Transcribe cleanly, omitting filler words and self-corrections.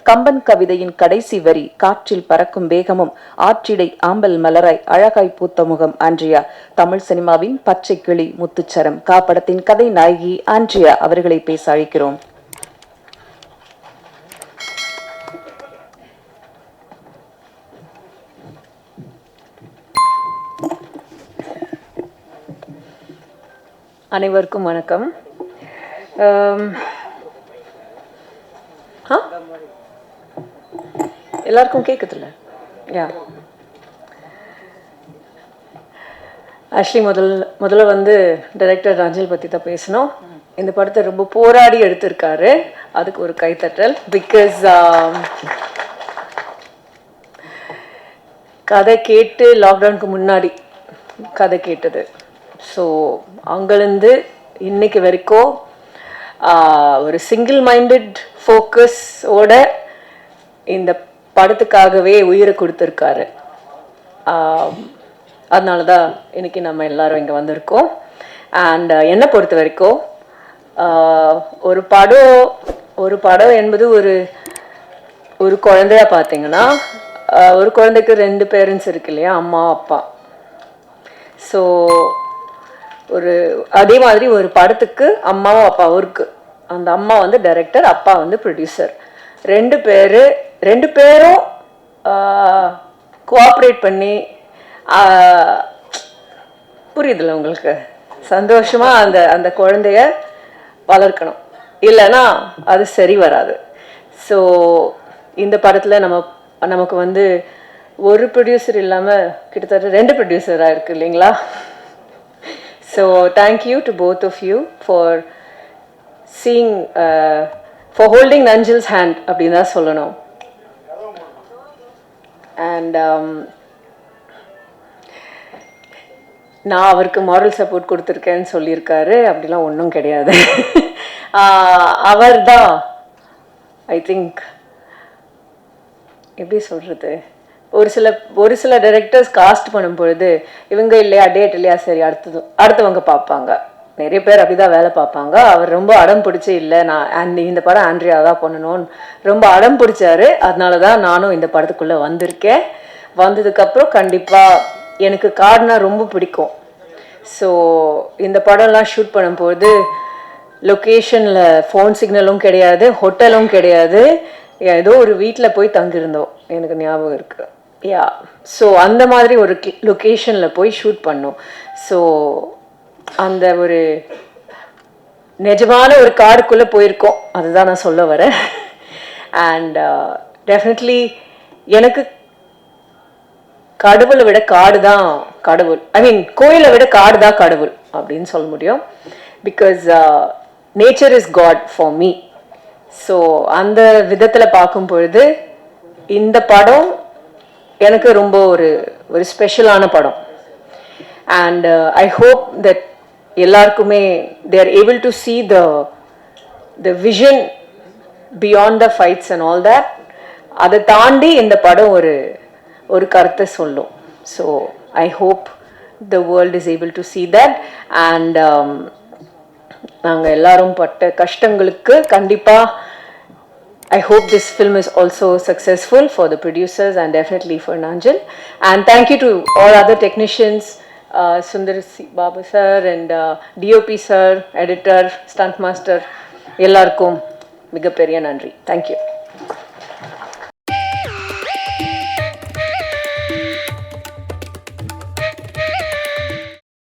கம்பன் கவிதையின் கடைசி வரி காற்றில் பறக்கும் வேகமும் ஆற்றிடை ஆம்பல் மலராய் அழகாய் பூத்த முகம் ஆண்ட்ரியா. தமிழ் சினிமாவின் பச்சை கிளி முத்துச்சரம் காப்படத்தின் கதை நாயகி ஆண்ட்ரியா அவர்களை பேச அழைக்கிறோம். அனைவருக்கும் வணக்கம். எல்லாருக்கும் கேட்குதுல்ல? ஆக்சுவலி முதல்ல வந்து டைரக்டர் ரஞ்சில் பற்றி தான் பேசணும். இந்த படத்தை ரொம்ப போராடி எடுத்திருக்காரு, அதுக்கு ஒரு கைத்தட்டல். பிகாஸ் கதை கேட்டு லாக்டவுனுக்கு முன்னாடி கதை கேட்டது. ஸோ அங்கேருந்து இன்னைக்கு வரைக்கும் ஒரு சிங்கிள் மைண்டட் ஃபோக்கஸோட இந்த படத்துக்காகவே உயிரை கொடுத்துருக்காரு. அதனால தான் இன்னைக்கு நம்ம எல்லாரும் இங்கே வந்திருக்கோம். அண்ட் என்னை பொறுத்த வரைக்கும் ஒரு படம் என்பது ஒரு குழந்தையா பார்த்தீங்கன்னா, ஒரு குழந்தைக்கு 2 பேரண்ட்ஸ் இருக்கு இல்லையா, அம்மா அப்பா. ஸோ அதே மாதிரி ஒரு படத்துக்கு அம்மாவும் அப்பாவும் இருக்கு. அந்த அம்மா வந்து டைரக்டர், அப்பா வந்து ப்ரொடியூசர். 2 பேரும் கோஆப்ரேட் பண்ணி, புரியுதுல்ல உங்களுக்கு, சந்தோஷமா அந்த குழந்தைய வளர்க்கணும். இல்லைன்னா அது சரி வராது. ஸோ இந்த படத்தில் நமக்கு வந்து ஒரு ப்ரொடியூசர் இல்லாமல் கிட்டத்தட்ட 2 ப்ரொடியூசராக இருக்கு இல்லைங்களா? So thank you to both of you for for holding Nanjil's hand அப்படின்னா சொல்லணும். அண்ட் நான் அவருக்கு மாரல் சப்போர்ட் கொடுத்துருக்கேன்னு சொல்லியிருக்காரு. அப்படிலாம் ஒன்றும் கிடையாது. அவர் தான் ஐ திங்க், எப்படி சொல்கிறது, ஒரு சில டைரக்டர்ஸ் காஸ்ட் பண்ணும் பொழுது இவங்க இல்லையா, டேட் இல்லையா, சரி அடுத்தவங்க பார்ப்பாங்க. நிறைய பேர் அப்படிதான் வேலை பார்ப்பாங்க. அவர் ரொம்ப அடம் பிடிச்சி இல்லை, நான் இந்த படம் ஆண்ட்ரியா தான் பண்ணணும்னு ரொம்ப அடம் பிடிச்சாரு. அதனால தான் நானும் இந்த படத்துக்குள்ளே வந்திருக்கேன். வந்ததுக்கப்புறம் கண்டிப்பாக எனக்கு கார்டுனா ரொம்ப பிடிக்கும். ஸோ இந்த படம்லாம் ஷூட் பண்ணும்போது லொக்கேஷனில் ஃபோன் சிக்னலும் கிடையாது, ஹோட்டலும் கிடையாது, ஏதோ ஒரு வீட்டில் போய் தங்கியிருந்தோம், எனக்கு ஞாபகம் இருக்குது. ஸோ அந்த மாதிரி ஒரு லொக்கேஷனில் போய் ஷூட் பண்ணோம். ஸோ அந்த ஒரு நிஜமான ஒரு காடுக்குள்ளே போயிருக்கோம், அதுதான் நான் சொல்ல வரேன். அண்ட் டெஃபினெட்லி எனக்கு கடவுளை விட காடு தான் கடவுள், கோயிலை விட காடு தான் கடவுள் அப்படின்னு சொல்ல முடியும். Because nature is God for me. So அந்த விதத்தில் பார்க்கும் பொழுது இந்த படம் எனக்கு ரொம்ப ஒரு ஸ்பெஷலான படம். அண்ட் ஐ ஹோப் தட் எல்லாருக்குமே they are able to see the vision beyond the fights and all that. அதை தாண்டி இந்த படம் ஒரு கருத்தை சொல்லும். So I hope the world is able to see that. and நாங்கள் எல்லாரும் பட்ட கஷ்டங்களுக்கு கண்டிப்பாக I hope this film is also successful for the producers and definitely for Nanjil. And thank you to all other technicians, Sundar Babu sir and DOP sir, editor, stunt master, ellarkum miga periya nandri. Thank you.